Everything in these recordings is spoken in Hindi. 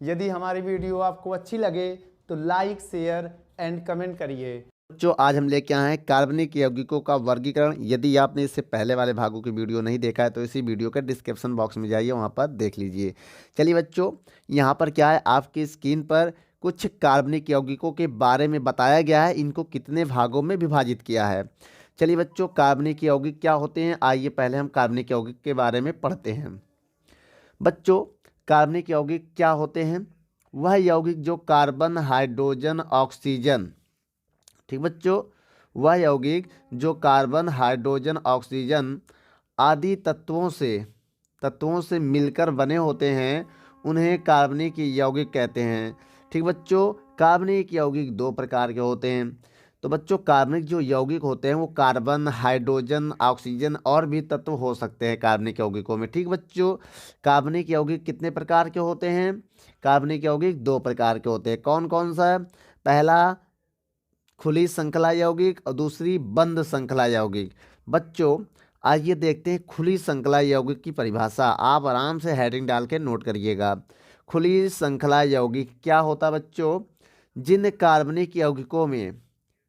यदि हमारी वीडियो आपको अच्छी लगे तो लाइक, शेयर एंड कमेंट करिए। बच्चों आज हम लेके आए हैं कार्बनिक यौगिकों का वर्गीकरण। यदि आपने इससे पहले वाले भागों की वीडियो नहीं देखा है तो इसी वीडियो के डिस्क्रिप्शन बॉक्स में जाइए, वहाँ पर देख लीजिए। चलिए बच्चों, यहाँ पर क्या है, आपकी स्क्रीन पर कुछ कार्बनिक यौगिकों के बारे में बताया गया है, इनको कितने भागों में विभाजित किया है। चलिए बच्चों, कार्बनिक यौगिक क्या होते हैं, आइए पहले हम कार्बनिक यौगिक के बारे में पढ़ते हैं। बच्चों, कार्बनिक यौगिक क्या होते हैं? वह यौगिक जो कार्बन, हाइड्रोजन, ऑक्सीजन, ठीक बच्चों, वह यौगिक जो कार्बन, हाइड्रोजन, ऑक्सीजन आदि तत्वों से मिलकर बने होते हैं उन्हें कार्बनिक यौगिक कहते हैं। ठीक बच्चों, कार्बनिक यौगिक दो प्रकार के होते हैं। तो बच्चों, कार्बनिक जो यौगिक होते हैं वो कार्बन, हाइड्रोजन, ऑक्सीजन और भी तत्व हो सकते हैं कार्बनिक यौगिकों में। ठीक बच्चों, कार्बनिक यौगिक कितने प्रकार के होते हैं? कार्बनिक यौगिक दो प्रकार के होते हैं। कौन कौन सा? पहला खुली श्रृंखला यौगिक और दूसरी बंद श्रृंखला यौगिक। बच्चों आइए देखते हैं खुली श्रृंखला यौगिक की परिभाषा। आप आराम से हेडिंग डाल के नोट करिएगा। खुली श्रृंखला यौगिक क्या होता है बच्चों? जिन कार्बनिक यौगिकों में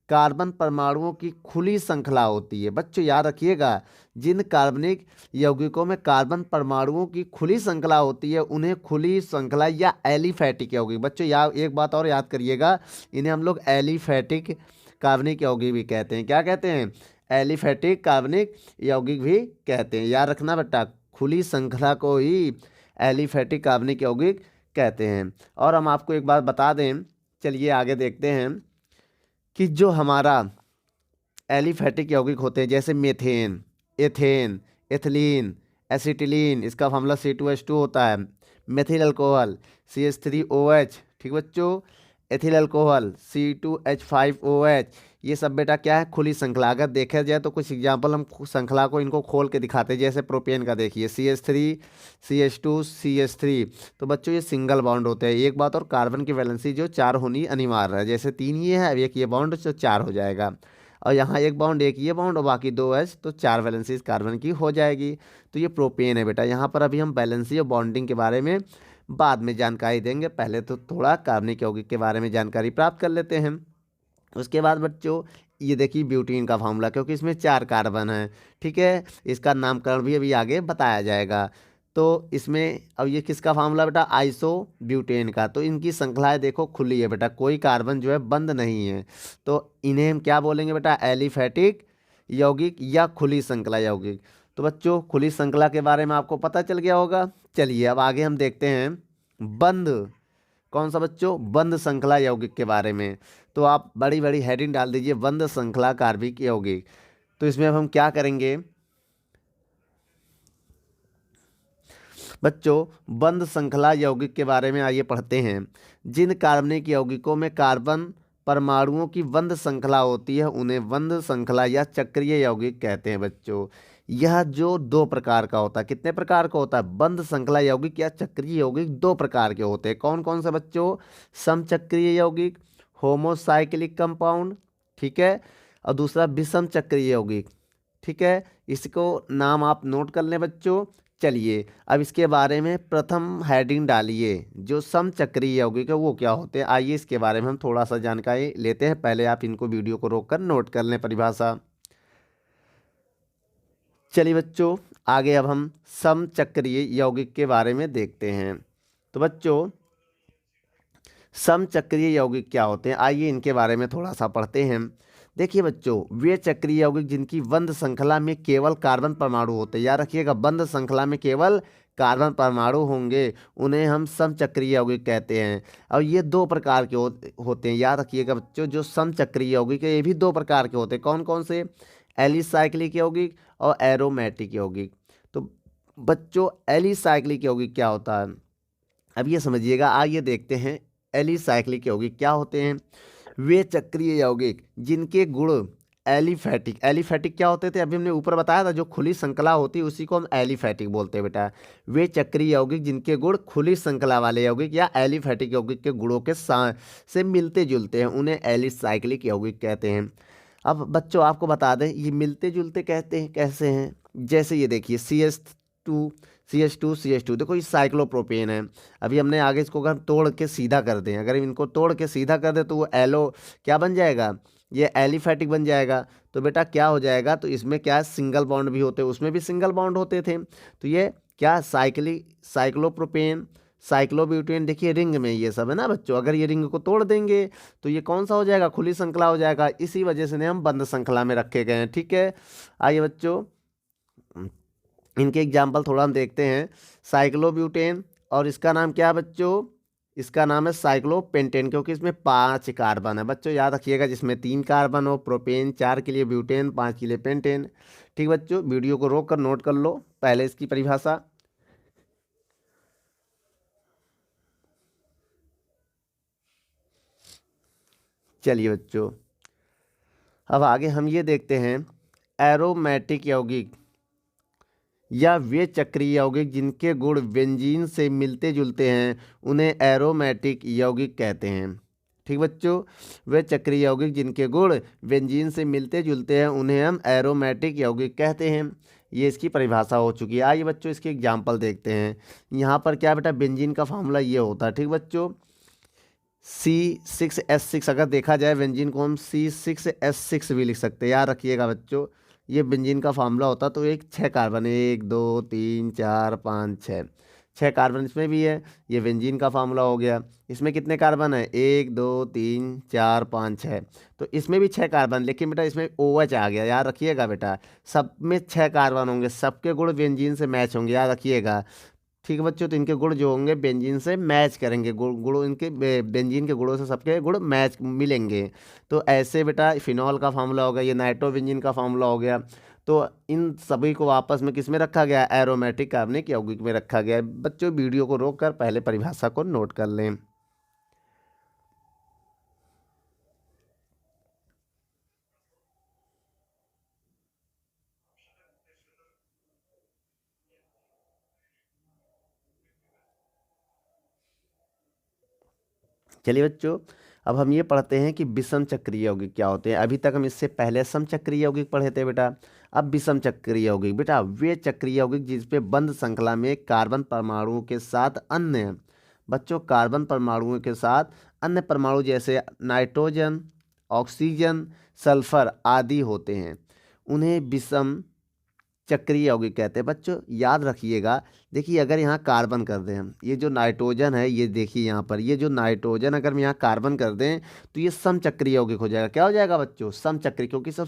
कार्बन परमाणुओं की खुली श्रृंखला होती है। बच्चों याद रखिएगा, जिन कार्बनिक यौगिकों में कार्बन परमाणुओं की खुली श्रृंखला होती है उन्हें खुली श्रृंखला या एलिफैटिक यौगिक। बच्चों एक बात और याद करिएगा, इन्हें हम लोग एलिफैटिक कार्बनिक यौगिक भी कहते हैं। क्या कहते हैं? एलिफैटिक कार्बनिक यौगिक भी कहते हैं। याद रखना बेटा, खुली श्रृंखला को ही एलिफैटिक कार्बनिक यौगिक कहते हैं। और हम आपको एक बात बता दें, चलिए आगे देखते हैं कि जो हमारा एलिफैटिक यौगिक होते हैं जैसे मीथेन, एथेन, एथिलीन, एसिटिलीन, इसका फॉर्मूला C2H2 होता है। मेथिल अल्कोहल CH3OH, ठीक बच्चों, एथिल अल्कोहल C2H5OH, ये सब बेटा क्या है? खुली श्रृंखला। अगर देखा जाए तो कुछ एग्जाम्पल हम श्रृंखला को इनको खोल के दिखाते हैं। जैसे प्रोपेन का देखिए, CH3 CH2 CH3, तो बच्चों ये सिंगल बॉन्ड होते हैं। एक बात और, कार्बन की वैलेंसी जो 4 होनी अनिवार्य है। जैसे 3 ये है, एक ये बॉन्ड, तो 4 हो जाएगा। और यहाँ एक बॉन्ड, एक ये बॉन्ड और बाकी 2H, तो 4 वैलेंसी कार्बन की हो जाएगी। तो ये प्रोपेन है बेटा। यहाँ पर अभी हम वैलेंसी और बॉन्डिंग के बारे में बाद में जानकारी देंगे, पहले तो थोड़ा कार्बनिक यौगिक के बारे में जानकारी प्राप्त कर लेते हैं। उसके बाद बच्चों ये देखिए ब्यूटीन का फार्मूला, क्योंकि इसमें 4 कार्बन है, ठीक है, इसका नामकरण भी अभी आगे बताया जाएगा। तो इसमें अब ये किसका फार्मूला बेटा? आइसो ब्यूटेन का। तो इनकी श्रृंखलाएं देखो खुली है बेटा, कोई कार्बन जो है बंद नहीं है। तो इन्हें हम क्या बोलेंगे बेटा? एलिफैटिक यौगिक या खुली श्रृंखला यौगिक। तो बच्चों खुली श्रृंखला के बारे में आपको पता चल गया होगा। चलिए अब आगे हम देखते हैं बंद। कौन सा बच्चों? बंद श्रृंखला यौगिक के बारे में। तो आप बड़ी बड़ी हेडिंग डाल दीजिए, बंद श्रृंखला कार्बनिक यौगिक। तो इसमें अब हम क्या करेंगे बच्चों? बंद श्रृंखला यौगिक के बारे में आइए पढ़ते हैं। जिन कार्बनिक यौगिकों में कार्बन परमाणुओं की बंद श्रृंखला होती है उन्हें बंद श्रृंखला या चक्रीय यौगिक कहते हैं। बच्चों यह जो दो प्रकार का होता है, कितने प्रकार का होता है? बंद श्रृंखला यौगिक या चक्रीय यौगिक दो प्रकार के होते हैं। कौन कौन से बच्चों? समचक्रीय यौगिक, होमोसाइक्लिक कंपाउंड, ठीक है, और दूसरा विषम चक्रीय यौगिक, ठीक है। इसको नाम आप नोट कर लें बच्चों। चलिए अब इसके बारे में प्रथम हेडिंग डालिए, जो समचक्रीय यौगिक है वो क्या होते हैं। आइए इसके बारे में हम थोड़ा सा जानकारी लेते हैं। पहले आप इनको वीडियो को रोककर नोट कर लें परिभाषा। चलिए बच्चों आगे अब हम समचक्रीय यौगिक के बारे में देखते हैं। तो बच्चों समचक्रीय यौगिक क्या होते हैं, आइए इनके बारे में थोड़ा सा पढ़ते हैं। देखिए बच्चों, वे चक्रीय यौगिक जिनकी बंद श्रृंखला में केवल कार्बन परमाणु होते हैं, याद रखिएगा बंद श्रृंखला में केवल कार्बन परमाणु होंगे, उन्हें हम समचक्रीय यौगिक कहते हैं। और ये दो प्रकार के होते हैं। याद रखिएगा बच्चों, जो समचक्रीय यौगिक है ये भी दो प्रकार के होते हैं। कौन कौन से? एलिसाइक्लिक यौगिक और एरोमेटिक यौगिक। तो बच्चों एलिसाइक्लिक यौगिक क्या होता है, अब ये समझिएगा। आइए देखते हैं एलिसाइक्लिक यौगिक क्या होते हैं। वे चक्रीय यौगिक जिनके गुण एलिफैटिक क्या होते थे, अभी हमने ऊपर बताया था, जो खुली श्रृंखला होती है उसी को हम एलिफैटिक बोलते हैं बेटा। वे चक्रीय यौगिक जिनके गुण खुली श्रृंखला वाले यौगिक या एलिफैटिक यौगिक के गुणों के से मिलते जुलते हैं उन्हें एलिसाइक्लिक यौगिक कहते हैं। अब बच्चों आपको बता दें ये मिलते जुलते कहते हैं कैसे हैं। जैसे ये देखिए CH2 देखो ये साइक्लोप्रोपेन है। अभी हमने आगे इसको अगर तोड़ के सीधा कर दें, अगर इनको तोड़ के सीधा कर दे तो वो एलो क्या बन जाएगा, ये एलिफैटिक बन जाएगा। तो बेटा क्या हो जाएगा, तो इसमें क्या है सिंगल बॉन्ड भी होते, उसमें भी सिंगल बॉन्ड होते थे। तो ये क्या साइक्लोप्रोपेन, साइक्लोब्यूटेन, देखिए रिंग में ये सब है ना बच्चों। अगर ये रिंग को तोड़ देंगे तो ये कौन सा हो जाएगा, खुली श्रृंखला हो जाएगा। इसी वजह से हम बंद श्रृंखला में रखे गए हैं। ठीक है, आइए बच्चों इनके एग्जाम्पल थोड़ा हम देखते हैं। साइक्लोब्यूटेन और इसका नाम क्या है बच्चों, इसका नाम है साइक्लोपेंटेन, क्योंकि इसमें 5 कार्बन है। बच्चों याद रखिएगा, जिसमें 3 कार्बन हो, प्रोपेन, 4 के लिए ब्यूटेन, 5 के लिए पेंटेन। ठीक बच्चों, वीडियो को रोक कर नोट कर लो पहले इसकी परिभाषा। चलिए बच्चों अब आगे हम ये देखते हैं एरोमेटिक यौगिक या वे चक्रीय यौगिक जिनके गुण बेंजीन से मिलते जुलते हैं उन्हें एरोमेटिक यौगिक कहते हैं। ठीक बच्चों, वे चक्रीय यौगिक जिनके गुण बेंजीन से मिलते जुलते हैं उन्हें हम एरोमेटिक यौगिक कहते हैं। ये इसकी परिभाषा हो चुकी है। आइए बच्चों इसके एग्जाम्पल देखते हैं। यहाँ पर क्या बेटा, बेंजीन का फार्मूला ये होता है। ठीक बच्चों, C6H6, अगर देखा जाए बेंजीन को हम C6H6 भी लिख सकते हैं। याद रखिएगा बच्चों, ये बेंजीन का फार्मूला होता तो एक 6 कार्बन, 1 2 3 4 5 6 कार्बन इसमें भी है। ये बेंजीन का फार्मूला हो गया। इसमें कितने कार्बन है, 1 2 3 4 5 6, तो इसमें भी 6 कार्बन। लेकिन बेटा इसमें OH आ गया, याद रखिएगा बेटा, सब में 6 कार्बन होंगे, सबके गुण बेंजीन से मैच होंगे, याद रखिएगा। ठीक है बच्चों, तो इनके गुण जो होंगे बेंजीन से मैच करेंगे, गुण इनके बेंजीन के गुणों से सबके गुण मैच मिलेंगे। तो ऐसे बेटा फिनॉल का फार्मूला हो गया, ये नाइट्रोबेंजीन का फार्मूला हो गया। तो इन सभी को आपस में किस में रखा गया, एरोमेटिक कार्बनिक यौगिक में रखा गया है। बच्चों वीडियो को रोक कर पहले परिभाषा को नोट कर लें। चलिए बच्चों अब हम ये पढ़ते हैं कि विषम चक्रीय यौगिक क्या होते हैं। अभी तक हम इससे पहले सम चक्रीय यौगिक पढ़े थे बेटा। अब विषम चक्रीय यौगिक बेटा वे चक्रीय यौगिक जिसपे बंद श्रृंखला में कार्बन परमाणुओं के साथ अन्य, बच्चों कार्बन परमाणुओं के साथ अन्य परमाणु जैसे नाइट्रोजन, ऑक्सीजन, सल्फर आदि होते हैं, उन्हें विषम चक्रीय यौगिक कहते हैं। बच्चों याद रखिएगा, देखिए अगर यहाँ कार्बन कर दें हम, ये जो नाइट्रोजन है, ये देखिए यहाँ पर ये जो नाइट्रोजन अगर हम यहाँ कार्बन कर दें तो ये समचक्रीय यौगिक हो जाएगा। क्या हो जाएगा बच्चों, समचक्रीय, क्योंकि सब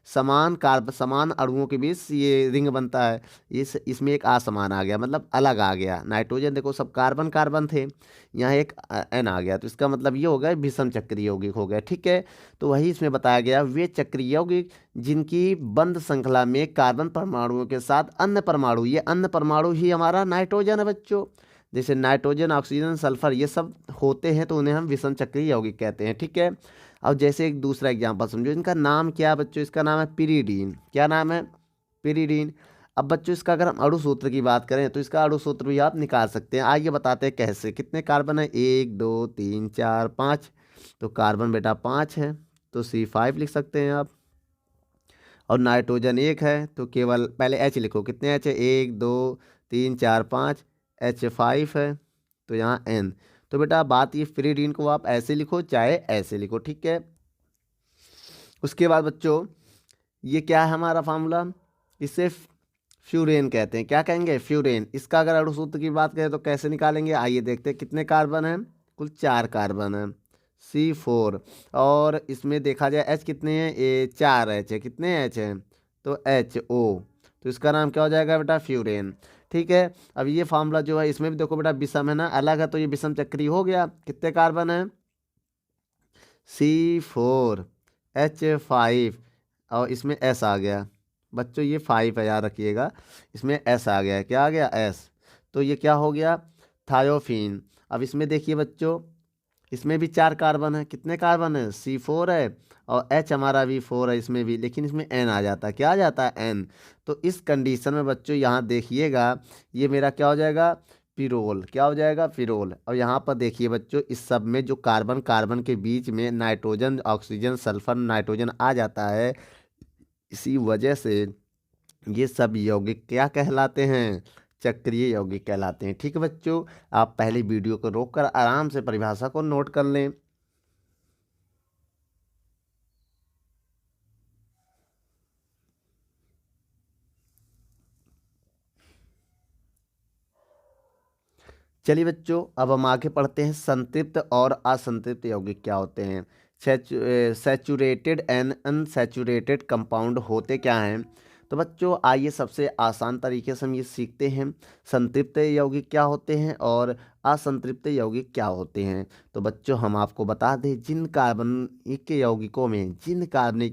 समान अणुओं के बीच ये रिंग बनता है। इसमें एक असमान आ गया, मतलब अलग आ गया। नाइट्रोजन देखो सब कार्बन कार्बन थे, यहाँ एक N आ गया, तो इसका मतलब ये हो गया विषम चक्रीय यौगिक हो गया। ठीक है, तो वही इसमें बताया गया, वे चक्रीय यौगिक जिनकी बंद श्रृंखला में कार्बन परमाणुओं के साथ अन्य परमाणु, ये अन्य परमाणु ही हमारा नाइट्रोजन है बच्चों, जैसे नाइट्रोजन, ऑक्सीजन, सल्फर ये सब होते हैं, तो उन्हें हम विषम चक्रीय यौगिक कहते हैं। ठीक है, अब जैसे एक दूसरा एग्जांपल समझो, इनका नाम क्या है बच्चों, इसका नाम है पिरीडीन। क्या नाम है, पिरीडीन। अब बच्चों इसका अगर हम अणु सूत्र की बात करें तो इसका अणु सूत्र भी आप निकाल सकते हैं। आइए बताते हैं कैसे। कितने कार्बन है, 1 2 3 4 5, तो कार्बन बेटा 5 है, तो C5 लिख सकते हैं आप। और नाइट्रोजन 1 है, तो केवल पहले H लिखो, कितने H है, 1 2 3 4 5, H5 है, तो यहाँ N। तो बेटा बात ये पिरीडीन को आप ऐसे लिखो चाहे ऐसे लिखो। ठीक है, उसके बाद बच्चों ये क्या है हमारा फार्मूला, इसे फ्यूरेन कहते हैं। क्या कहेंगे, फ्यूरेन। इसका अगर अणु सूत्र की बात करें तो कैसे निकालेंगे, आइए देखते हैं। कितने कार्बन हैं, कुल 4 कार्बन हैं, C4। और इसमें देखा जाए H कितने हैं, 4 H है। कितने H हैं, तो HO, तो इसका नाम क्या हो जाएगा बेटा, फ्यूरेन। ठीक है, अब ये फार्मूला जो है इसमें भी देखो बेटा विषम है ना, अलग है, तो ये विषम चक्री हो गया। कितने कार्बन है, C4 H5, और इसमें S आ गया। बच्चों ये 5 है, याद रखिएगा, इसमें S आ गया है। क्या आ गया, S, तो ये क्या हो गया, थायोफीन। अब इसमें देखिए बच्चों, इसमें भी 4 कार्बन है। कितने कार्बन है, C4 है, और H हमारा भी 4 है इसमें भी, लेकिन इसमें N आ जाता है। क्या आ जाता है, N। तो इस कंडीशन में बच्चों यहाँ देखिएगा, ये मेरा क्या हो जाएगा, पिरोल। क्या हो जाएगा, पिरोल। और यहाँ पर देखिए बच्चों, इस सब में जो कार्बन कार्बन के बीच में नाइट्रोजन, ऑक्सीजन, सल्फर, नाइट्रोजन आ जाता है, इसी वजह से ये सब यौगिक क्या कहलाते हैं, चक्रीय यौगिक कहलाते हैं। ठीक है बच्चों, आप पहले वीडियो को रोककर आराम से परिभाषा को नोट कर लें। चलिए बच्चों, अब हम आगे पढ़ते हैं संतृप्त और असंतृप्त यौगिक क्या होते हैं। सैचुरेटेड एंड अनसैचुरेटेड कंपाउंड होते क्या हैं। तो बच्चों आइए सबसे आसान तरीके से हम ये सीखते हैं संतृप्त यौगिक क्या होते हैं और असंतृप्त यौगिक क्या होते हैं। तो बच्चों हम आपको बता दें, जिन कार्बनिक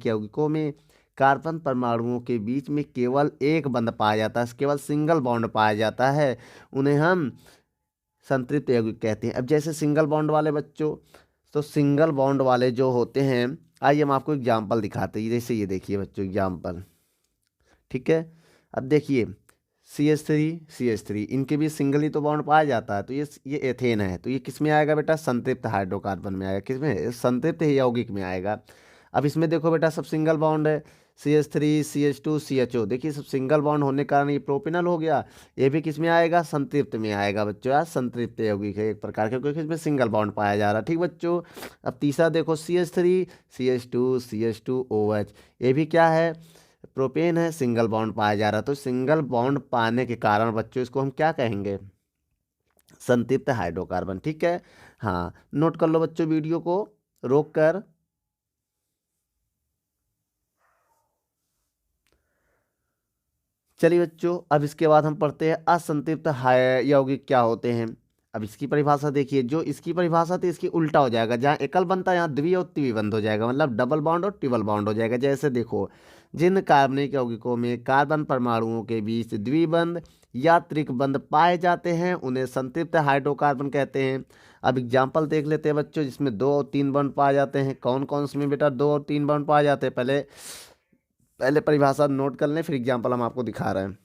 यौगिकों में कार्बन परमाणुओं के बीच में केवल एक बंध पाया जाता है, केवल सिंगल बॉन्ड पाया जाता है, उन्हें हम संतृप्त यौगिक कहते हैं। अब जैसे सिंगल बॉन्ड वाले बच्चों, तो सिंगल बॉन्ड वाले जो होते हैं, आइए हम आपको एग्जाम्पल दिखाते हैं। जैसे ये देखिए बच्चों एग्जाम्पल, ठीक है। अब देखिए CH3 इनके भी सिंगल ही तो बॉन्ड पाया जाता है, तो ये एथेन है, तो ये किस में आएगा बेटा, संतृप्त हाइड्रोकार्बन में आएगा, किस में, संतृप्त यौगिक में आएगा। अब इसमें देखो बेटा सब सिंगल बॉन्ड है, CH3 CH2 CHO, देखिए सब सिंगल बॉन्ड होने के कारण ये प्रोपेनल हो गया, ये भी किस में आएगा, संतृप्त में आएगा बच्चों। यार संतृप्त यौगिक है एक प्रकार के, क्योंकि इसमें सिंगल बॉन्ड पाया जा रहा है। ठीक बच्चों, अब तीसरा देखो CH3 CH2 OH, ये भी क्या है, प्रोपेन है, सिंगल बॉन्ड पाया जा रहा है। तो सिंगल बॉन्ड पाने के कारण बच्चों इसको हम क्या कहेंगे, संतृप्त हाइड्रोकार्बन। ठीक है, हाँ नोट कर लो बच्चों वीडियो को रोक कर। चलिए बच्चों, अब इसके बाद हम पढ़ते हैं असंतृप्त यौगिक क्या होते हैं। अब इसकी परिभाषा देखिए, जो इसकी परिभाषा थी इसकी उल्टा हो जाएगा, जहाँ एकल बनता है यहाँ द्वि और त्रिबंध हो जाएगा, मतलब डबल बॉन्ड और ट्रिपल बॉन्ड हो जाएगा। जैसे देखो, जिन कार्बनिक यौगिकों में कार्बन परमाणुओं के बीच द्विबंध या त्रिकबंध पाए जाते हैं उन्हें संतृप्त हाइड्रोकार्बन कहते हैं। अब एग्जाम्पल देख लेते हैं बच्चों, जिसमें 2 और 3 बॉन्ड पाए जाते हैं। कौन कौन से में बेटा 2 और 3 बॉन्ड पाए जाते हैं, पहले पहले परिभाषा नोट कर लें, फिर एग्जाम्पल हम आपको दिखा रहे हैं।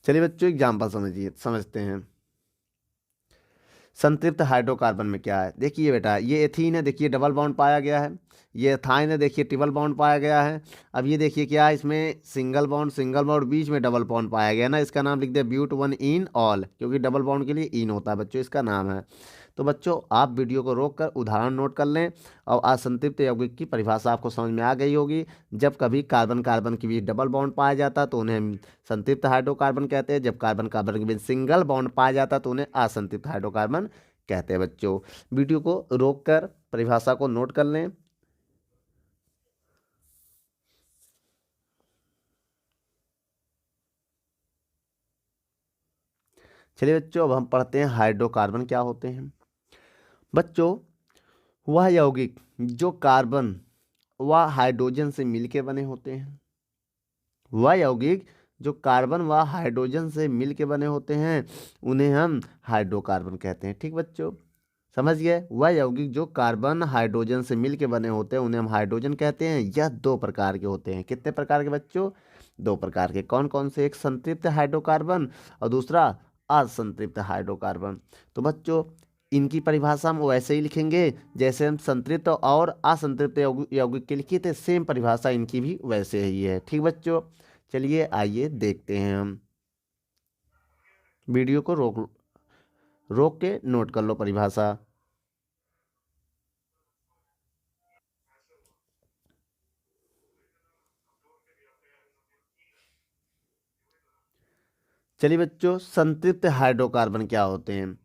चलिए बच्चों एग्जाम्पल समझते हैं। संतृप्त हाइड्रोकार्बन में क्या है, देखिए बेटा ये एथीन है, देखिए डबल बॉन्ड पाया गया है। ये एथाइन है, देखिए ट्रिपल बॉन्ड पाया गया है। अब ये देखिए क्या है, इसमें सिंगल बॉन्ड बीच में डबल बॉन्ड पाया गया ना, इसका नाम लिख दे ब्यूट वन इन ऑल, क्योंकि डबल बॉन्ड के लिए इन होता है बच्चों, इसका नाम है। तो बच्चों आप वीडियो को रोक कर उदाहरण नोट कर लें, और असंतृप्त यौगिक की परिभाषा आपको समझ में आ गई होगी। जब कभी कार्बन कार्बन के बीच डबल बॉन्ड पाया जाता है तो उन्हें हम संतृप्त हाइड्रोकार्बन कहते हैं, जब कार्बन कार्बन के बीच सिंगल बॉन्ड पाया जाता है तो उन्हें असंतृप्त हाइड्रोकार्बन कहते हैं बच्चों। वीडियो को रोक कर परिभाषा को नोट कर लें। चलिए बच्चों, अब हम पढ़ते हैं हाइड्रोकार्बन क्या होते हैं। बच्चों वह यौगिक जो कार्बन व हाइड्रोजन से मिलके बने होते हैं, वह यौगिक जो कार्बन व हाइड्रोजन से मिलके बने होते हैं उन्हें हम हाइड्रोकार्बन कहते हैं। ठीक बच्चों, समझ गए, वह यौगिक जो कार्बन हाइड्रोजन से मिलके बने होते हैं उन्हें हम हाइड्रोजन कहते हैं। यह 2 प्रकार के होते हैं। कितने प्रकार के बच्चों, 2 प्रकार के। कौन कौन से, एक संतृप्त हाइड्रोकार्बन और दूसरा असंतृप्त हाइड्रोकार्बन। तो बच्चों इनकी परिभाषा हम वैसे ही लिखेंगे जैसे हम संतृप्त और असंतृप्त यौगिक के लिखे थे, सेम परिभाषा इनकी भी वैसे ही है। ठीक बच्चों, चलिए आइए देखते हैं हम। वीडियो को रोक के नोट कर लो परिभाषा। चलिए बच्चों, संतृप्त हाइड्रोकार्बन क्या होते हैं।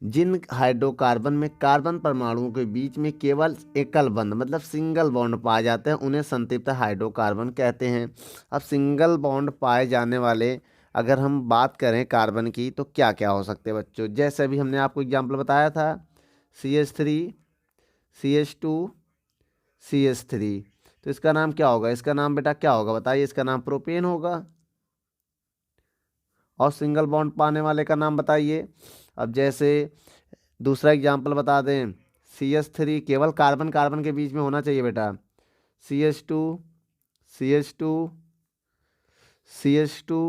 जिन हाइड्रोकार्बन में कार्बन परमाणुओं के बीच में केवल एकल बंध मतलब सिंगल बॉन्ड पाए जाते हैं उन्हें संतृप्त हाइड्रोकार्बन कहते हैं। अब सिंगल बॉन्ड पाए जाने वाले अगर हम बात करें कार्बन की तो क्या क्या हो सकते हैं बच्चों, जैसे अभी हमने आपको एग्जाम्पल बताया था CH3 CH2 CH3, तो इसका नाम क्या होगा, इसका नाम बेटा क्या होगा बताइए, इसका नाम प्रोपेन होगा। और सिंगल बॉन्ड पाने वाले का नाम बताइए। अब जैसे दूसरा एग्जाम्पल बता दें, CH3 केवल कार्बन कार्बन के बीच में होना चाहिए बेटा, CH2 CH2 CH2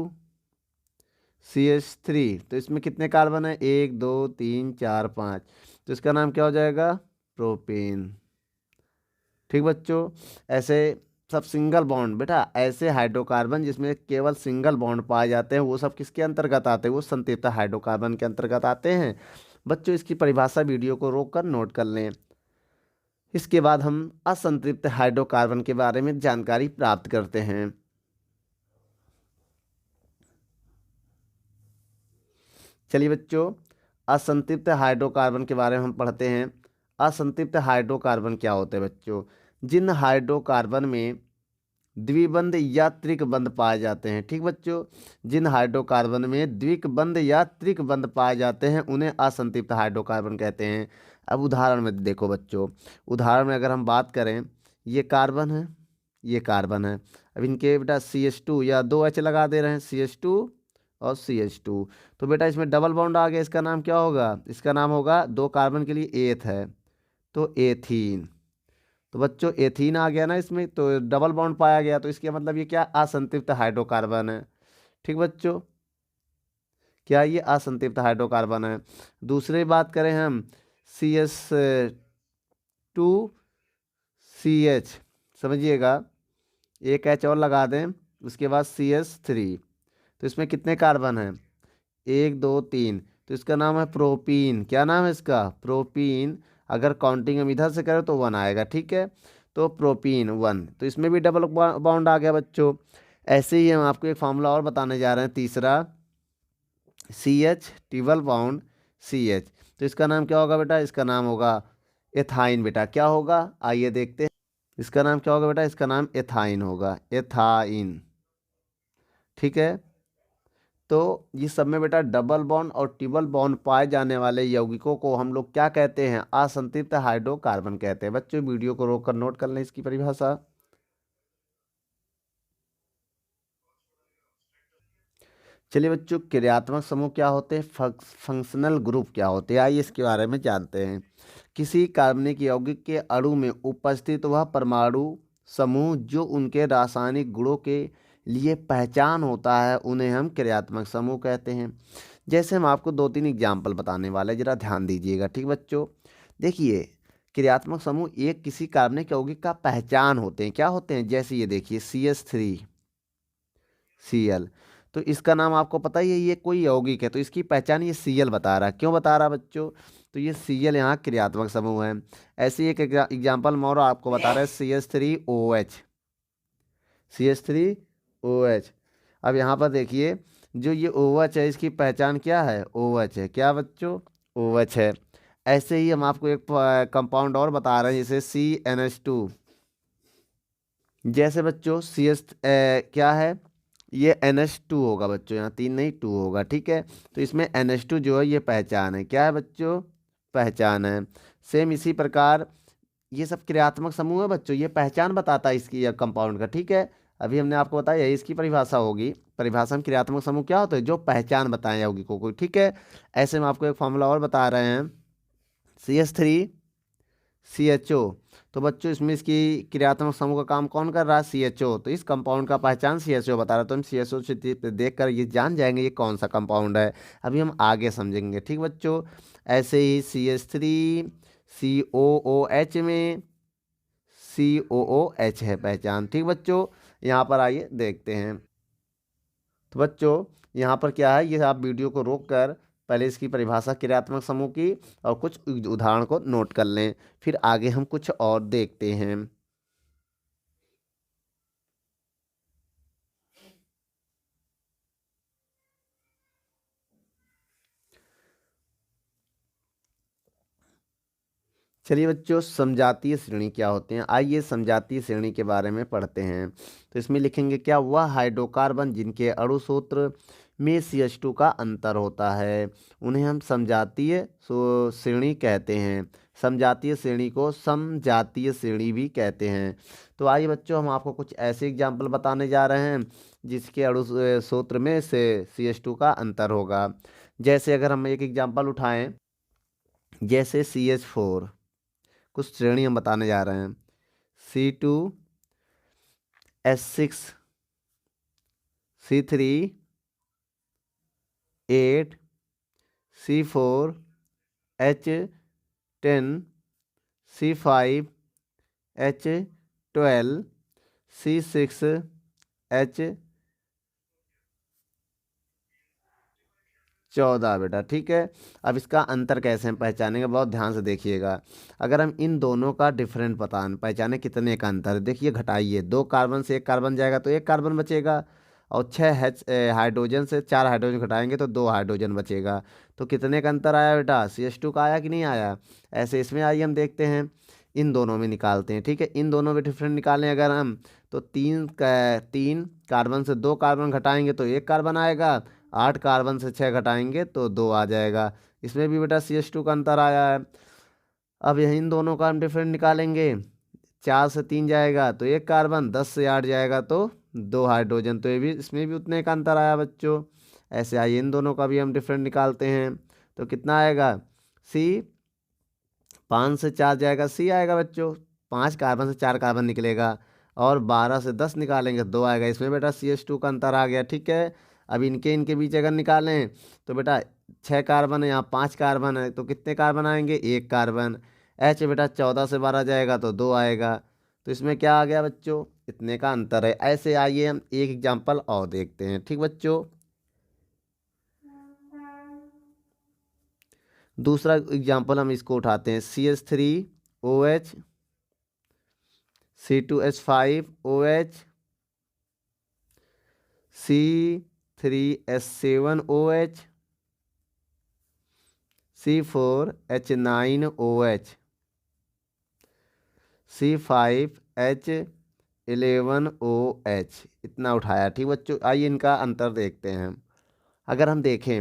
CH3, तो इसमें कितने कार्बन है, 1 2 3 4 5, तो इसका नाम क्या हो जाएगा, प्रोपेन। ठीक बच्चों, ऐसे सब सिंगल बॉन्ड, बेटा ऐसे हाइड्रोकार्बन जिसमें केवल सिंगल बॉन्ड पाए जाते हैं वो सब किसके अंतर्गत आते हैं, वो संतृप्त हाइड्रोकार्बन के अंतर्गत आते हैं। बच्चों इसकी परिभाषा वीडियो को रोक कर नोट कर लें। इसके बाद हम असंतृप्त हाइड्रोकार्बन के बारे में जानकारी प्राप्त करते हैं। चलिए बच्चों, असंतृप्त हाइड्रोकार्बन के बारे में हम पढ़ते हैं। असंतृप्त हाइड्रोकार्बन क्या होते हैं बच्चों? जिन हाइड्रोकार्बन में द्विबंध या त्रिकबंध पाए जाते हैं। ठीक बच्चों, जिन हाइड्रोकार्बन में द्विबंध या त्रिकबंध पाए जाते हैं उन्हें असंतृप्त हाइड्रोकार्बन कहते हैं। अब उदाहरण में देखो बच्चों, उदाहरण में अगर हम बात करें, ये कार्बन है, ये कार्बन है। अब इनके बेटा CH2 या 2 H लगा दे रहे हैं, CH2 और CH2। तो बेटा इसमें डबल बॉन्ड आ गया, इसका नाम क्या होगा? इसका नाम होगा, 2 कार्बन के लिए एथ है तो एथीन। तो बच्चों एथीन आ गया ना इसमें, तो डबल बॉन्ड पाया गया, तो इसका मतलब ये क्या, असंतृप्त हाइड्रोकार्बन है। ठीक बच्चों, क्या ये असंतृप्त हाइड्रोकार्बन है। दूसरी बात करें हम, CS2CH, समझिएगा, एक H और लगा दें, उसके बाद CS3। तो इसमें कितने कार्बन हैं? 1 2 3। तो इसका नाम है प्रोपीन। क्या नाम है इसका? प्रोपीन। अगर काउंटिंग हम इधर से करें तो 1 आएगा। ठीक है, तो प्रोपीन 1। तो इसमें भी डबल बॉन्ड आ गया बच्चों। ऐसे ही हम आपको एक फार्मूला और बताने जा रहे हैं, तीसरा, CH ट्रिपल बॉन्ड CH। तो इसका नाम क्या होगा बेटा? इसका नाम होगा एथाइन। बेटा क्या होगा, आइए देखते हैं। इसका नाम क्या होगा बेटा? इसका नाम एथाइन होगा, एथाइन। ठीक है, तो ये सब में बेटा डबल बॉन्ड और ट्रिपल बॉन्ड पाए जाने वाले यौगिकों को हम लोग क्या कहते हैं? असंतृप्त हाइड्रोकार्बन कहते हैं। बच्चों वीडियो को रोक कर नोट कर लें इसकी परिभाषा। चलिए बच्चों, क्रियात्मक समूह क्या होते हैं, फंक्शनल ग्रुप क्या होते हैं, आइए इसके बारे में जानते हैं। किसी कार्बनिक यौगिक के अणु में उपस्थित वह परमाणु समूह जो उनके रासायनिक गुणों के लिए पहचान होता है उन्हें हम क्रियात्मक समूह कहते हैं। जैसे हम आपको 2-3 एग्जाम्पल बताने वाले हैं, जरा ध्यान दीजिएगा। ठीक बच्चों, देखिए, क्रियात्मक समूह एक किसी कार्बनिक यौगिक का पहचान होते हैं। क्या होते हैं? जैसे ये देखिए, CH3Cl। तो इसका नाम आपको पता ही है, ये कोई यौगिक है तो इसकी पहचान ये Cl बता रहा है। क्यों बता रहा है बच्चों? तो ये Cl यहाँ क्रियात्मक समूह है। ऐसे ही एक एग्जाम्पल मोर आपको बता रहा है, CH3OH। CH3OH। अब यहाँ पर देखिए, जो ये OH है इसकी पहचान क्या है? OH है। क्या बच्चों? OH है। ऐसे ही हम आपको एक कंपाउंड और बता रहे हैं, जैसे CnH2। जैसे बच्चों क्या है, ये NH2 होगा बच्चों, यहाँ 3 नहीं 2 होगा। ठीक है, तो इसमें NH2 जो है ये पहचान है। क्या है बच्चों? पहचान है। सेम इसी प्रकार ये सब क्रियात्मक समूह है बच्चों, ये पहचान बताता है इसकी या कंपाउंड का। ठीक है, अभी हमने आपको बताया यही इसकी परिभाषा होगी। परिभाषा में क्रियात्मक समूह क्या होता है? जो पहचान बताएं यौगिकों को। ठीक है, ऐसे में आपको एक फॉर्मूला और बता रहे हैं, CH3CHO। तो बच्चों इसमें इसकी क्रियात्मक समूह का काम कौन कर रहा है? CHO। तो इस कंपाउंड का पहचान CHO बता रहा है, तो हम CHO से देख कर ये जान जाएंगे ये कौन सा कंपाउंड है। अभी हम आगे समझेंगे। ठीक बच्चों, ऐसे ही CH3COOH में COOH है पहचान। ठीक बच्चों, यहाँ पर आइए देखते हैं। तो बच्चों यहाँ पर क्या है, ये आप वीडियो को रोक कर पहले इसकी परिभाषा क्रियात्मक समूह की और कुछ उदाहरण को नोट कर लें, फिर आगे हम कुछ और देखते हैं। चलिए बच्चों, समजातीय श्रेणी क्या होते हैं, आइए समजातीय श्रेणी के बारे में पढ़ते हैं। तो इसमें लिखेंगे क्या, वह हाइड्रोकार्बन जिनके अणु सूत्र में CH2 का अंतर होता है उन्हें हम समजातीय श्रेणी कहते हैं। समजातीय श्रेणी को समजातीय श्रेणी भी कहते हैं। तो आइए बच्चों, हम आपको कुछ ऐसे एग्जाम्पल बताने जा रहे हैं जिसके अणु सूत्र में से CH2 का अंतर होगा। जैसे अगर हम एक एग्जाम्पल उठाएं, जैसे CH4, कुछ श्रेणी हम बताने जा रहे हैं, C2H6 C3H8 C4H10 C5H12 C6H14 बेटा, ठीक है। अब इसका अंतर कैसे हम पहचानेंगे, बहुत ध्यान से देखिएगा। अगर हम इन दोनों का डिफरेंट पहचाने कितने का अंतर है, देखिए घटाइए, 2 कार्बन से 1 कार्बन जाएगा तो 1 कार्बन बचेगा, और 6 हाइड्रोजन से 4 हाइड्रोजन घटाएंगे तो 2 हाइड्रोजन बचेगा। तो कितने का अंतर आया बेटा, CH2 का आया कि नहीं आया। ऐसे इसमें आइए हम देखते हैं, इन दोनों में निकालते हैं, ठीक है। इन दोनों में डिफरेंट निकालें अगर हम, तो 3 कार्बन से 2 कार्बन घटाएंगे तो 1 कार्बन आएगा, 8 कार्बन से 6 घटाएंगे तो 2 आ जाएगा। इसमें भी बेटा CH2 का अंतर आया है। अब यह इन दोनों का हम डिफरेंट निकालेंगे, 4 से 3 जाएगा तो 1 कार्बन, 10 से 8 जाएगा तो 2 हाइड्रोजन, तो ये भी इसमें भी उतने का अंतर आया बच्चों। ऐसे आइए इन दोनों का भी हम डिफरेंट निकालते हैं, तो कितना आएगा, C 5 से 4 जाएगा, C आएगा बच्चों, 5 कार्बन से 4 कार्बन निकलेगा, और 12 से 10 निकालेंगे 2 आएगा। इसमें बेटा CH2 का अंतर आ गया, ठीक है। अब इनके इनके बीच अगर निकालें तो बेटा 6 कार्बन है, यहाँ 5 कार्बन है, तो कितने कार्बन आएंगे, 1 कार्बन। H बेटा 14 से 12 जाएगा तो 2 आएगा, तो इसमें क्या आ गया बच्चों, इतने का अंतर है। ऐसे आइए हम एक एग्जाम्पल और देखते हैं, ठीक बच्चों। दूसरा एग्जाम्पल हम इसको उठाते हैं, CH3OH, C2H5OH, C3H7OH, C4H9OH, C5H11OH, इतना उठाया, ठीक बच्चों। आइए इनका अंतर देखते हैं। अगर हम देखें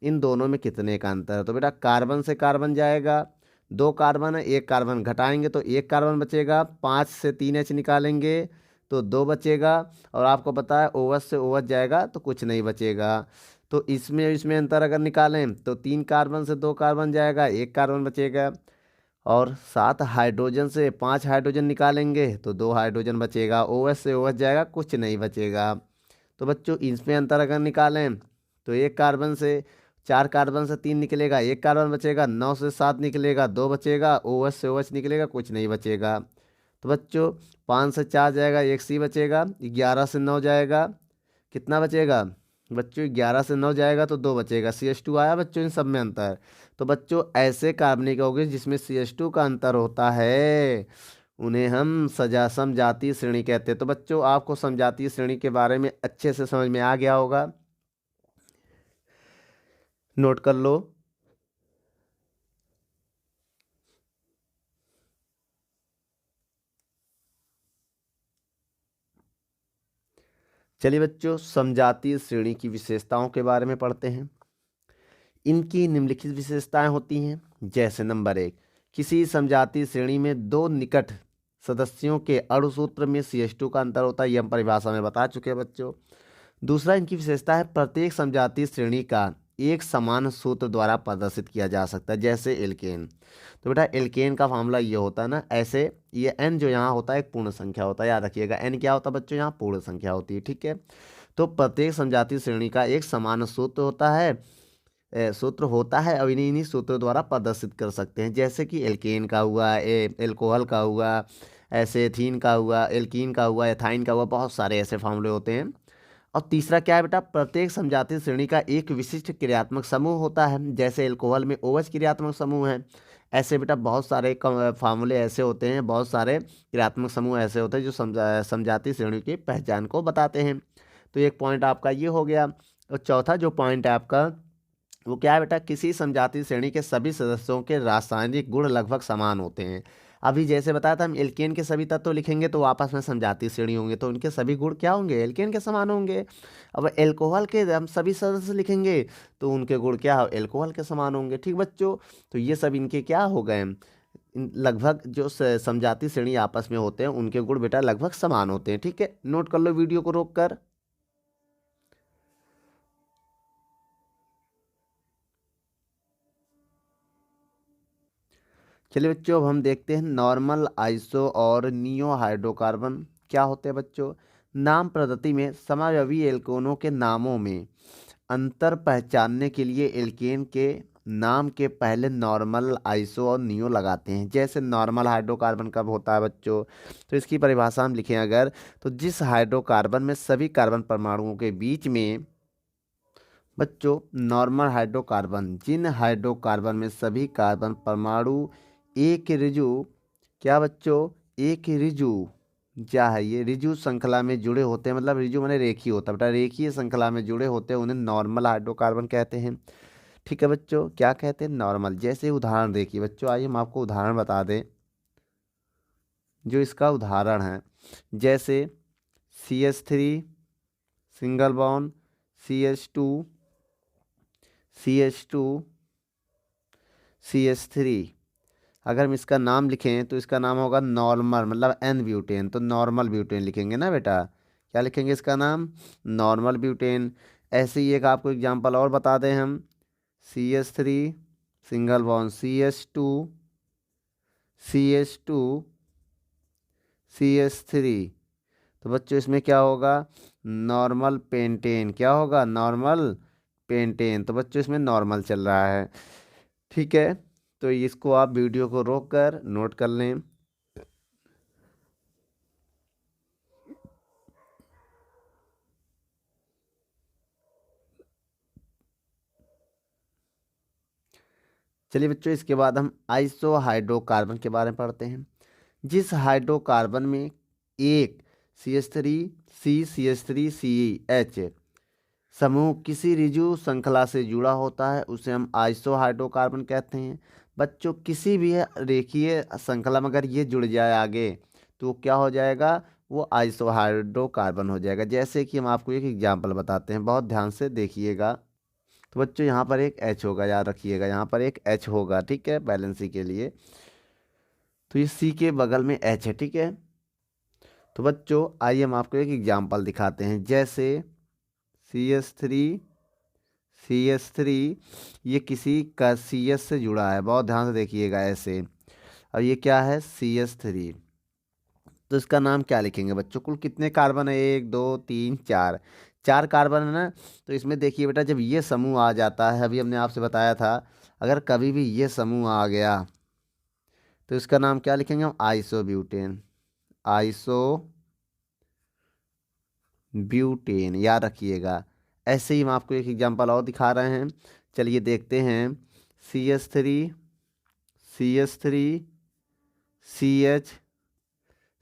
इन दोनों में कितने का अंतर है, तो बेटा कार्बन से कार्बन जाएगा, 2 कार्बन है, 1 कार्बन घटाएंगे तो 1 कार्बन बचेगा, 5 से 3H निकालेंगे तो 2 बचेगा, और आपको पता है OH से OH जाएगा तो कुछ नहीं बचेगा। तो इसमें अंतर अगर निकालें तो 3 कार्बन से 2 कार्बन जाएगा, 1 कार्बन बचेगा, और 7 हाइड्रोजन से 5 हाइड्रोजन निकालेंगे तो 2 हाइड्रोजन बचेगा, OH से OH जाएगा, कुछ नहीं बचेगा। तो बच्चों इसमें अंतर अगर निकालें तो 1 कार्बन से 4 कार्बन से 3 निकलेगा, 1 कार्बन बचेगा, 9 से 7 निकलेगा, 2 बचेगा, OH से OH निकलेगा, कुछ नहीं बचेगा। तो बच्चों 5 से 4 जाएगा, 1 C बचेगा, 11 से 9 जाएगा, कितना बचेगा बच्चों, 11 से 9 जाएगा तो 2 बचेगा, CH2 आया बच्चों इन सब में अंतर। तो बच्चों ऐसे कार्बनिक यौगिक जिसमें CH2 का अंतर होता है उन्हें हम समजातीय श्रेणी कहते हैं। तो बच्चों आपको समजातीय श्रेणी के बारे में अच्छे से समझ में आ गया होगा, नोट कर लो। चलिए बच्चों समजातीय श्रेणी की विशेषताओं के बारे में पढ़ते हैं। इनकी निम्नलिखित विशेषताएं होती हैं, जैसे नंबर 1, किसी समजातीय श्रेणी में 2 निकट सदस्यों के अणुसूत्र में CH2 का अंतर होता है, ये हम परिभाषा में बता चुके हैं बच्चों। दूसरा इनकी विशेषता है प्रत्येक समजातीय श्रेणी का एक समान सूत्र द्वारा प्रदर्शित किया जा सकता है, जैसे एल्केन। तो बेटा एल्केन का फार्मूला ये होता है ना, ऐसे ये N जो यहाँ होता है एक पूर्ण संख्या होता है, याद रखिएगा N क्या होता है बच्चों, यहाँ पूर्ण संख्या होती है, ठीक है। तो प्रत्येक समजातीय श्रेणी का एक समान सूत्र होता है, और इन्हीं सूत्रों द्वारा प्रदर्शित कर सकते हैं, जैसे कि एल्केन का हुआ, एल्कोहल का हुआ, ऐसे एथीन का हुआ, एल्कीन का हुआ, एथाइन का हुआ, बहुत सारे ऐसे फार्मूले होते हैं। और तीसरा क्या है बेटा, प्रत्येक समजातीय श्रेणी का एक विशिष्ट क्रियात्मक समूह होता है, जैसे एल्कोहल में OH क्रियात्मक समूह है। ऐसे बेटा बहुत सारे फार्मूले ऐसे होते हैं, बहुत सारे क्रियात्मक समूह ऐसे होते हैं जो समजातीय श्रेणी की पहचान को बताते हैं। तो एक पॉइंट आपका ये हो गया। और चौथा जो पॉइंट है आपका वो क्या है बेटा, किसी समजातीय श्रेणी के सभी सदस्यों के रासायनिक गुण लगभग समान होते हैं। अभी जैसे बताया था हम एल्केन के सभी तत्व लिखेंगे तो आपस में समजातीय श्रेणी होंगे, तो उनके सभी गुण क्या होंगे, एल्केन के समान होंगे। अब एल्कोहल के हम सभी सदस्य लिखेंगे तो उनके गुण क्या एल्कोहल के समान होंगे, ठीक बच्चों। तो ये सब इनके क्या हो गए, लगभग जो समजातीय श्रेणी आपस में होते हैं उनके गुण बेटा लगभग समान होते हैं, ठीक है। नोट कर लो वीडियो को रोक कर। चलिए बच्चों अब हम देखते हैं नॉर्मल, आइसो और नियो हाइड्रोकार्बन क्या होते हैं बच्चों। नाम पद्धति में समावयवी एल्केनों के नामों में अंतर पहचानने के लिए एल्केन के नाम के पहले नॉर्मल, आइसो और नियो लगाते हैं। जैसे नॉर्मल हाइड्रोकार्बन कब होता है बच्चों, तो इसकी परिभाषा हम लिखें अगर, तो जिस हाइड्रोकार्बन में सभी कार्बन परमाणुओं के बीच में बच्चों, नॉर्मल हाइड्रोकार्बन, जिन हाइड्रोकार्बन में सभी कार्बन परमाणु एक ऋजु, क्या बच्चों, एक ऋजु, क्या है ये, ऋजु श्रृंखला में जुड़े होते हैं। मतलब ऋजु माने रेखीय होता है बेटा, रेखीय श्रृंखला में जुड़े होते हैं, उन्हें नॉर्मल हाइड्रोकार्बन कहते हैं। ठीक है बच्चों, क्या कहते हैं, नॉर्मल। जैसे उदाहरण देखिए बच्चों, आइए हम आपको उदाहरण बता दें जो इसका उदाहरण है। जैसे CH3 single bond, CH2 CH2 CH3, अगर हम इसका नाम लिखें तो इसका नाम होगा नॉर्मल, मतलब N ब्यूटेन, तो नॉर्मल ब्यूटेन लिखेंगे ना बेटा। क्या लिखेंगे इसका नाम, नॉर्मल ब्यूटेन। ऐसे ही एक आपको एग्जांपल और बता दें हम, CH3 single bond, CH2 CH2 CH3, तो बच्चों इसमें क्या होगा, नॉर्मल पेंटेन, क्या होगा, नॉर्मल पेंटेन। तो बच्चों इसमें नॉर्मल चल रहा है। ठीक है, तो इसको आप वीडियो को रोक कर नोट कर लें। चलिए बच्चों, इसके बाद हम आइसो हाइड्रोकार्बन के बारे में पढ़ते हैं। जिस हाइड्रोकार्बन में एक CH3CH3CH समूह किसी ऋजु श्रृंखला से जुड़ा होता है, उसे हम आइसो हाइड्रोकार्बन कहते हैं। बच्चों, किसी भी रेखीय श्रृंखला में अगर ये जुड़ जाए आगे, तो क्या हो जाएगा, वो आइसो हाइड्रोकार्बन हो जाएगा। जैसे कि हम आपको एक एग्जांपल बताते हैं, बहुत ध्यान से देखिएगा। तो बच्चों यहाँ पर एक H होगा, याद रखिएगा, यहाँ पर एक H होगा, ठीक है, बैलेंसी के लिए। तो ये C के बगल में H है, ठीक है। तो बच्चों आइए हम आपको एक एग्जांपल दिखाते हैं। जैसे CH3 ये किसी का CS से जुड़ा है, बहुत ध्यान से देखिएगा ऐसे। अब ये क्या है, CH3, तो इसका नाम क्या लिखेंगे बच्चों, कुल कितने कार्बन है, 1 2 3 4, 4 कार्बन है ना। तो इसमें देखिए बेटा, जब ये समूह आ जाता है, अभी हमने आपसे बताया था, अगर कभी भी ये समूह आ गया तो इसका नाम क्या लिखेंगे हम, आइसोब्यूटेन, आइसोब्यूटेन, याद रखिएगा। ऐसे ही हम आपको एक एग्जांपल और दिखा रहे हैं, चलिए देखते हैं। CH3 CH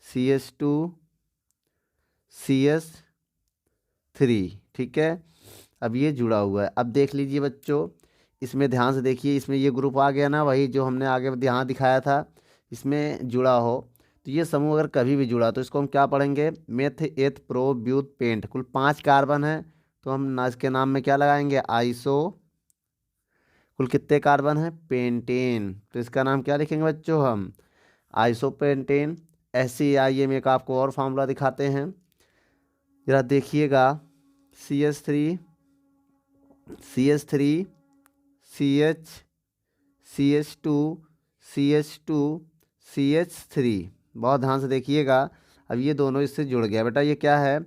CH2 CH3, ठीक है। अब ये जुड़ा हुआ है। अब देख लीजिए बच्चों, इसमें ध्यान से देखिए, इसमें ये ग्रुप आ गया ना, वही जो हमने आगे यहाँ दिखाया था, इसमें जुड़ा हो। तो ये समूह अगर कभी भी जुड़ा तो इसको हम क्या पढ़ेंगे, मेथ एथ प्रो ब्यूट पेंट, कुल 5 कार्बन है, तो हम ना इसके नाम में क्या लगाएंगे, आइसो, कुल कितने कार्बन है, पेंटेन, तो इसका नाम क्या लिखेंगे बच्चों हम, आइसोपेंटेन। ऐसे ही आइए मैं एक आपको और फार्मूला दिखाते हैं, जरा देखिएगा। CH3 CH CH2 CH3, बहुत ध्यान से देखिएगा। अब ये दोनों इससे जुड़ गया बेटा, ये क्या है,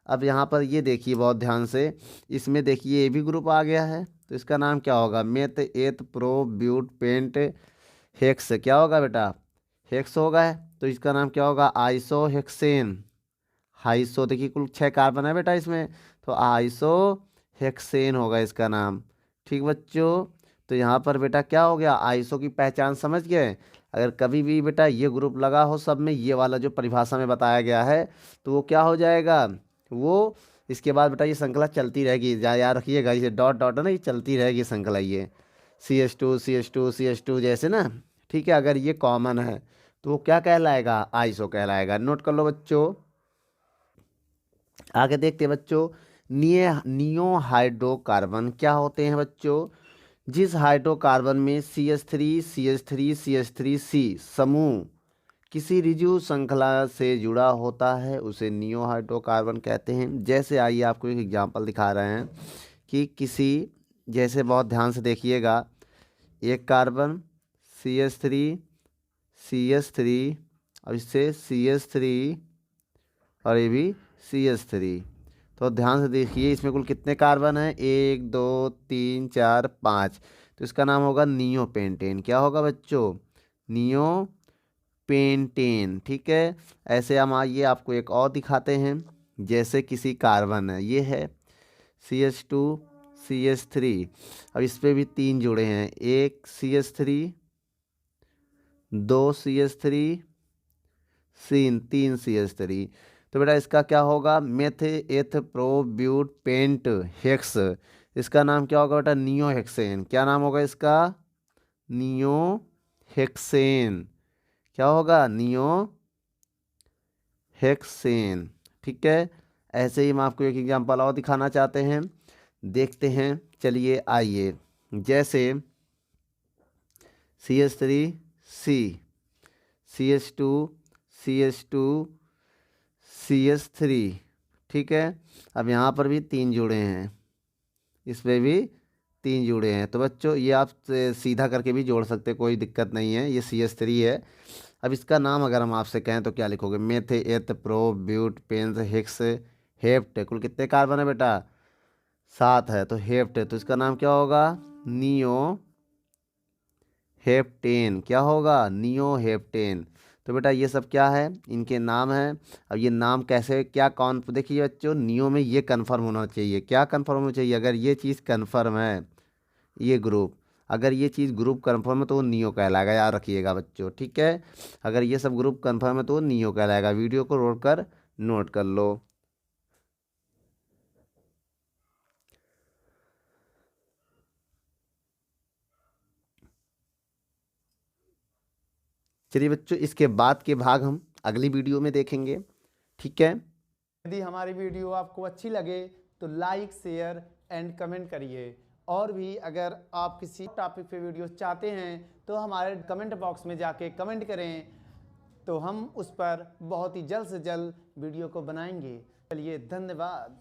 अब यहाँ पर ये देखिए बहुत ध्यान से, इसमें देखिए ये भी ग्रुप आ गया है, तो इसका नाम क्या होगा, meth eth pro ब्यूट paint hex, क्या होगा बेटा, हेक्स होगा। तो इसका नाम क्या होगा, आइसो हेक्सेन, हाइसो, देखिए कुल 6 कार्बन है बेटा इसमें, तो आइसो हेक्सेन होगा इसका नाम। ठीक बच्चों, तो यहाँ पर बेटा क्या हो गया, आइसो की पहचान समझ गए। अगर कभी भी बेटा ये ग्रुप लगा हो सब में, ये वाला जो परिभाषा में बताया गया है, तो वो क्या हो जाएगा, वो इसके बाद बेटा ये श्रृंखला चलती रहेगी, याद रखिएगा, ये डॉट डॉट है ना, ये चलती रहेगी श्रृंखला, ये CH2 जैसे ना, ठीक है। अगर ये कॉमन है तो वो क्या कहलाएगा, आइसो कहलाएगा। नोट कर लो बच्चों। आगे देखते हैं बच्चों, नियो हाइड्रोकार्बन क्या होते हैं बच्चों, जिस हाइड्रोकार्बन में CH3 समूह किसी ऋजु श्रृंखला से जुड़ा होता है, उसे नियो हाइड्रोकार्बन कहते हैं। जैसे आइए आपको एक एग्जांपल दिखा रहे हैं कि किसी, जैसे बहुत ध्यान से देखिएगा, एक कार्बन CH3 और इससे CH3 और ये भी CH3, तो ध्यान से देखिए इसमें कुल कितने कार्बन हैं, 1 2 3 4 5, तो तो इसका नाम होगा नियोपेंटेन। क्या होगा बच्चों? नियोपेंटेन। ठीक है। ऐसे हम आइए आपको एक और दिखाते हैं। जैसे किसी कार्बन है, ये है CH2 CH3। अब इस पे भी 3 जुड़े हैं, एक CH3, 2 CH3, 3 CH3। तो बेटा इसका क्या होगा? Meth eth pro ब्यूट paint hex. इसका नाम क्या होगा बेटा? Neo hexane. क्या नाम होगा इसका? Neo hexane. क्या होगा? Neo hexane. ठीक है। ऐसे ही हम आपको एक एग्जांपल और दिखाना चाहते हैं, देखते हैं। चलिए आइए। जैसे CH3 C, CH2 CH2 CH3। ठीक है। अब यहाँ पर भी 3 जुड़े हैं, इस पे भी 3 जुड़े हैं। तो बच्चों ये आप सीधा करके भी जोड़ सकते, कोई दिक्कत नहीं है। ये CH3 है। अब इसका नाम अगर हम आपसे कहें तो क्या लिखोगे? Meth eth pro but pent hex hept. कुल कितने कार्बन है बेटा? 7 है। तो हेप्ट है, तो इसका नाम क्या होगा? Neo heptane. क्या होगा? Neo heptane. तो बेटा ये सब क्या है? इनके नाम हैं। अब ये नाम कैसे, क्या कौन, देखिए बच्चों, नियो में ये कन्फर्म होना चाहिए। क्या कन्फर्म होना चाहिए? अगर ये चीज़ कन्फर्म है, ये ग्रुप, अगर ये चीज़ ग्रुप कन्फर्म है तो वो नियो कहलाएगा। याद रखिएगा बच्चों। ठीक है। अगर ये सब ग्रुप कन्फर्म है तो वो नियो कहलाएगा। वीडियो को रोक कर नोट कर लो। चलिए बच्चों, इसके बाद के भाग हम अगली वीडियो में देखेंगे। ठीक है। यदि हमारी वीडियो आपको अच्छी लगे तो लाइक शेयर एंड कमेंट करिए। और भी अगर आप किसी टॉपिक पे वीडियो चाहते हैं तो हमारे कमेंट बॉक्स में जाके कमेंट करें, तो हम उस पर बहुत ही जल्द से जल्द वीडियो को बनाएंगे। चलिए धन्यवाद।